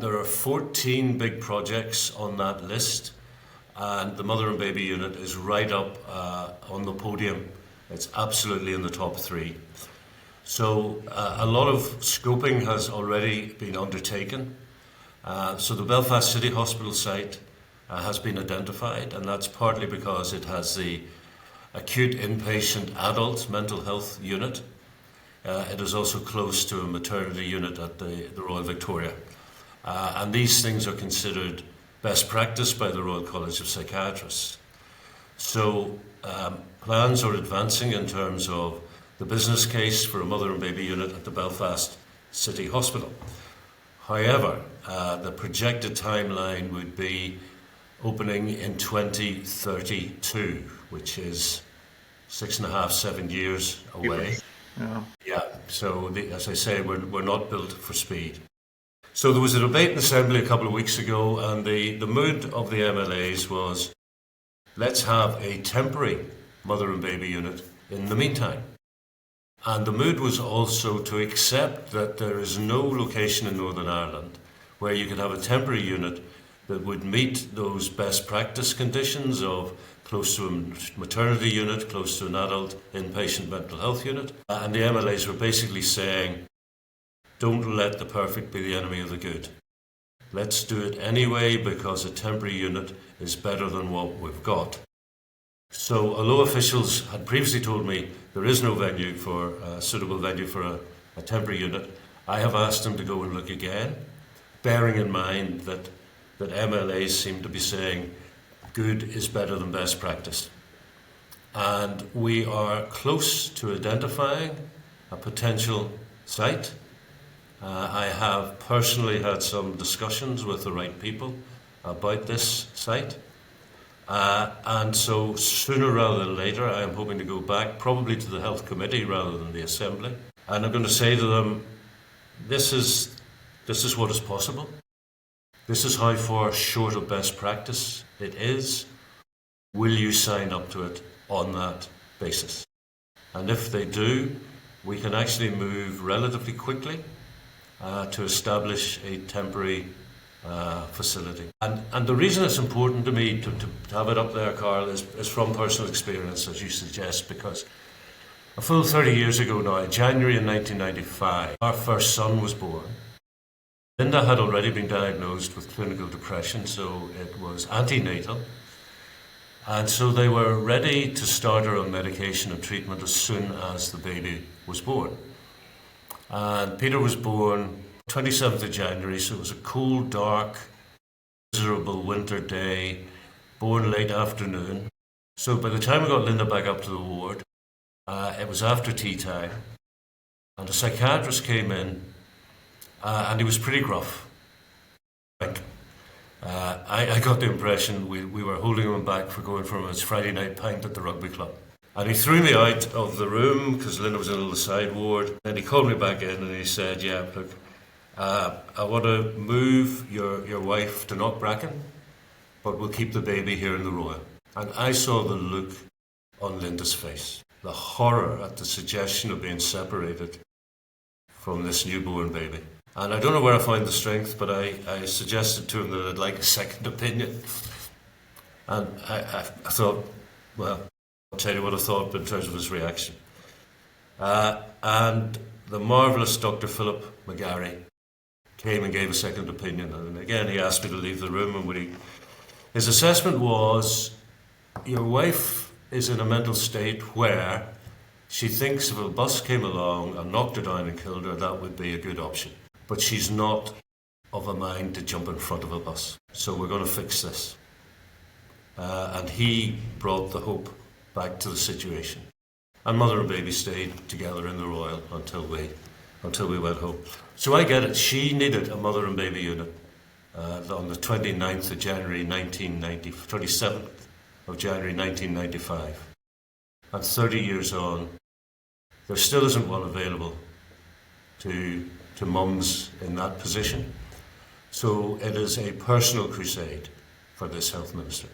There are 14 big projects on that list, and the mother and baby unit is right up on the podium. It's absolutely in the top three. So a lot of scoping has already been undertaken. So the Belfast City Hospital site has been identified, and that's partly because it has the acute inpatient adult mental health unit. It is also close to a maternity unit at the Royal Victoria. And these things are considered best practice by the Royal College of Psychiatrists. So plans are advancing in terms of the business case for a mother and baby unit at the Belfast City Hospital. However, the projected timeline would be opening in 2032, which is 6.5, 7 years away. Yeah, so as I say, we're not built for speed. So there was a debate in the Assembly a couple of weeks ago, and the mood of the MLAs was, let's have a temporary mother and baby unit in the meantime. And the mood was also to accept that there is no location in Northern Ireland where you could have a temporary unit that would meet those best practice conditions of close to a maternity unit, close to an adult inpatient mental health unit. And the MLAs were basically saying, don't let the perfect be the enemy of the good. Let's do it anyway because a temporary unit is better than what we've got. So although officials had previously told me there is no venue for a suitable venue for a temporary unit, I have asked them to go and look again, bearing in mind that MLAs seem to be saying good is better than best practice. And we are close to identifying a potential site. I have personally had some discussions with the right people about this site. And so sooner rather than later, I am hoping to go back probably to the Health Committee rather than the Assembly. And I'm going to say to them, this is what is possible. This is how far short of best practice it is. Will you sign up to it on that basis? And if they do, we can actually move relatively quickly to establish a temporary facility. And the reason it's important to me to have it up there, Carl, is from personal experience, as you suggest, because a full 30 years ago now, January in 1995, our first son was born. Linda had already been diagnosed with clinical depression, so it was antenatal. And so they were ready to start her on medication and treatment as soon as the baby was born. And Peter was born 27th of January, so it was a cold, dark, miserable winter day, born late afternoon. So by the time we got Linda back up to the ward, it was after tea time, and a psychiatrist came in, and he was pretty gruff. I got the impression we were holding him back for going from his Friday night pint at the rugby club. And he threw me out of the room because Linda was in a little side ward. And he called me back in and he said, yeah, look, I want to move your wife to Knockbracken, but we'll keep the baby here in the Royal. And I saw the look on Linda's face, the horror at the suggestion of being separated from this newborn baby. And I don't know where I found the strength, but I suggested to him that I'd like a second opinion. And I thought, well, I'll tell you what I thought in terms of his reaction. And the marvellous Dr. Philip McGarry came and gave a second opinion. And again, he asked me to leave the room. And his assessment was, your wife is in a mental state where she thinks if a bus came along and knocked her down and killed her, that would be a good option. But she's not of a mind to jump in front of a bus. So we're going to fix this. And he brought the hope back to the situation. And mother and baby stayed together in the Royal until we went home. So I get it. She needed a mother and baby unit on the 29th of January 27th of January 1995. And 30 years on, there still isn't one available to mums in that position. So it is a personal crusade for this health minister.